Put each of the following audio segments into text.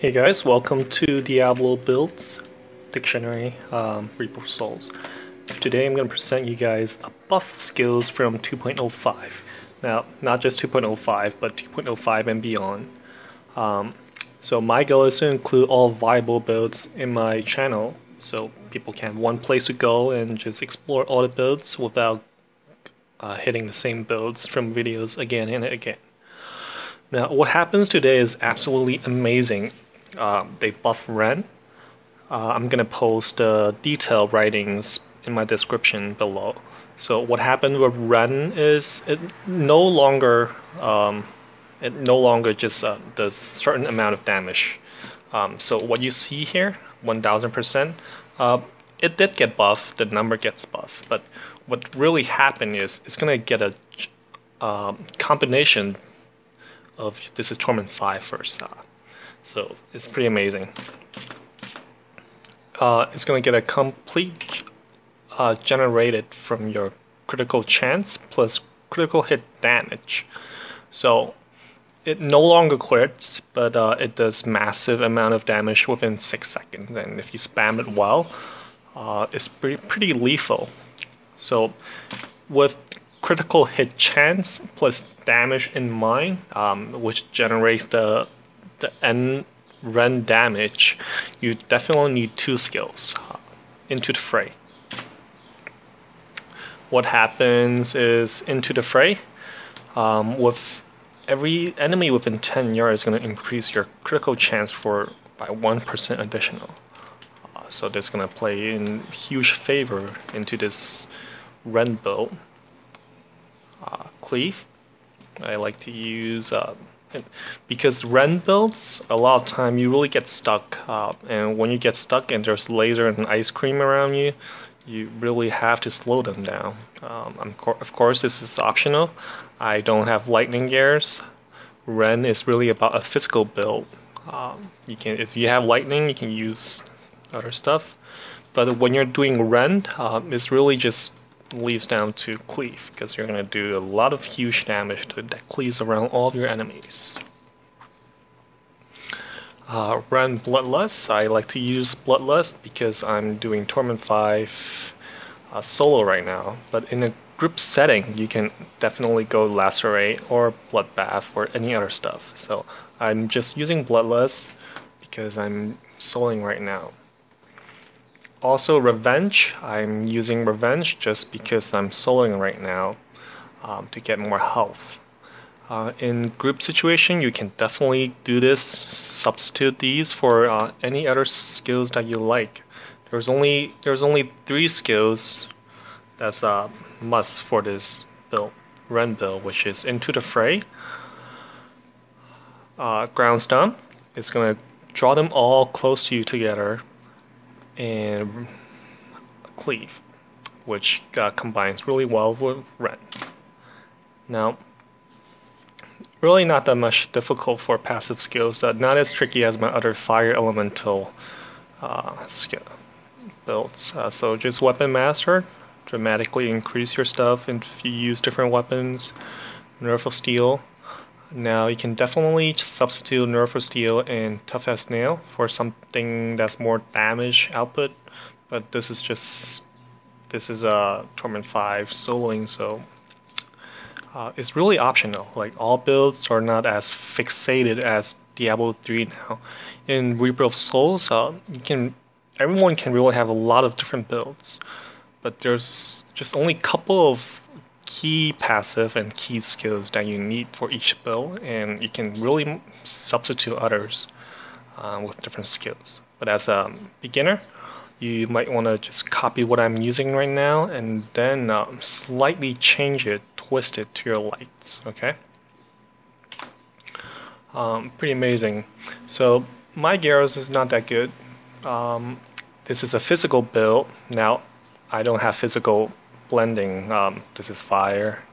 Hey guys, welcome to Diablo Builds Dictionary, Reaper of Souls. Today I'm going to present you guys a buff skills from 2.05. Now, not just 2.05, but 2.05 and beyond. So my goal is to include all viable builds in my channel, so people can have one place to go and just explore all the builds without hitting the same builds from videos again and again. Now, what happens today is absolutely amazing. They buff Rend. I'm gonna post detailed writings in my description below. So what happened with Rend is it no longer just does certain amount of damage. So what you see here, 1000%, it did get buffed. The number gets buffed, but what really happened is it's gonna get a combination of this is Torment 5 first. So it's pretty amazing. It's going to get a complete generated from your critical chance plus critical hit damage. So it no longer crits, but it does massive amount of damage within 6 seconds. And if you spam it well, it's pretty lethal. So with critical hit chance plus damage in mind, which generates the end Rend damage, you definitely need two skills. Into the Fray. What happens is into the Fray, with every enemy within 10 yards is going to increase your critical chance by 1% additional. So that's going to play in huge favor into this Rend build. Cleave. I like to use because Rend builds, a lot of time you really get stuck, and when you get stuck and there's laser and ice cream around you, you really have to slow them down. Of course, this is optional. I don't have lightning gears. Rend is really about a physical build. If you have lightning, you can use other stuff, but when you're doing Rend, it's really just leaves down to cleave, because you're going to do a lot of huge damage to that cleaves around all of your enemies. Rend Bloodlust. I like to use Bloodlust because I'm doing Torment 5 solo right now, but in a group setting you can definitely go Lacerate or Bloodbath or any other stuff. So I'm just using Bloodlust because I'm soloing right now. Also Revenge, I'm using Revenge just because I'm soloing right now to get more health. In group situation, you can definitely do this, substitute these for any other skills that you like. There's only 3 skills that's a must for this build, Rend build, which is Into the Fray, Ground Stomp. It's going to draw them all close to you together, and Cleave, which combines really well with Rend. Now, really not that much difficult for passive skills, not as tricky as my other fire elemental skill builds. So just Weapon Master, dramatically increase your stuff if you use different weapons. Nerf of Steel. Now you can definitely substitute Nerf of Steel and Tough as Nail for something that's more damage output, but this is Torment 5 soloing, so it's really optional. Like, all builds are not as fixated as Diablo 3 now. In Reaper of Souls, everyone can really have a lot of different builds, but there's just only a couple of key passive and key skills that you need for each build, and you can really substitute others with different skills. But as a beginner, you might want to just copy what I'm using right now and then slightly change it, twist it to your lights. Okay, pretty amazing. So my Gyros is not that good. This is a physical build. Now I don't have physical blending. This is fire.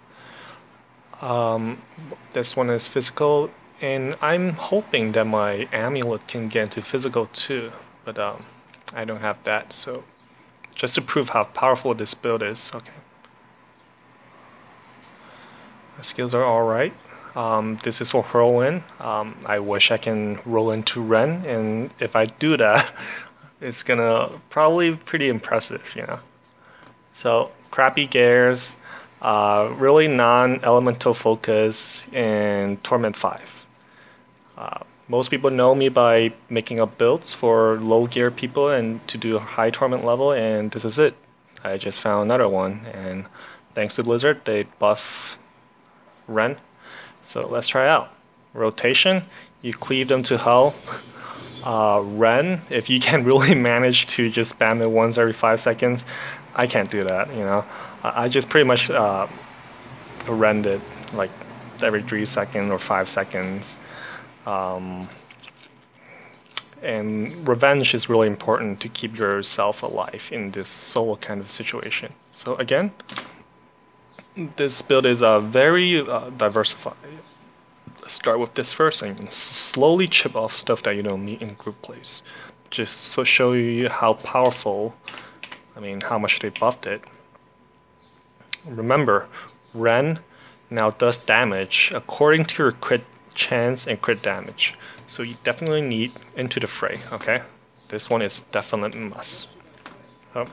This one is physical, and I'm hoping that my amulet can get into physical too, but I don't have that. So just to prove how powerful this build is. Okay, the skills are alright. This is for Whirlwind. I wish I can roll into Rend, and if I do that, it's gonna probably be pretty impressive, you know. So crappy gears, really non-elemental focus, and Torment 5. Most people know me by making up builds for low gear people and to do a high Torment level, and this is it. I just found another one, and thanks to Blizzard, they buff Rend. So let's try it out. Rotation, you cleave them to hell. Rend, if you can really manage to just spam it once every 5 seconds, I can't do that, you know. I just pretty much Rend it like every 3 seconds or 5 seconds. And revenge is really important to keep yourself alive in this solo kind of situation. So again, this build is very diversified. Let's start with this first and slowly chip off stuff that you don't need in group plays. Just to show you how powerful, I mean how much they buffed it. Remember, Rend now does damage according to your crit chance and crit damage. So you definitely need Into the Fray, okay? This one is definitely a must. Oh.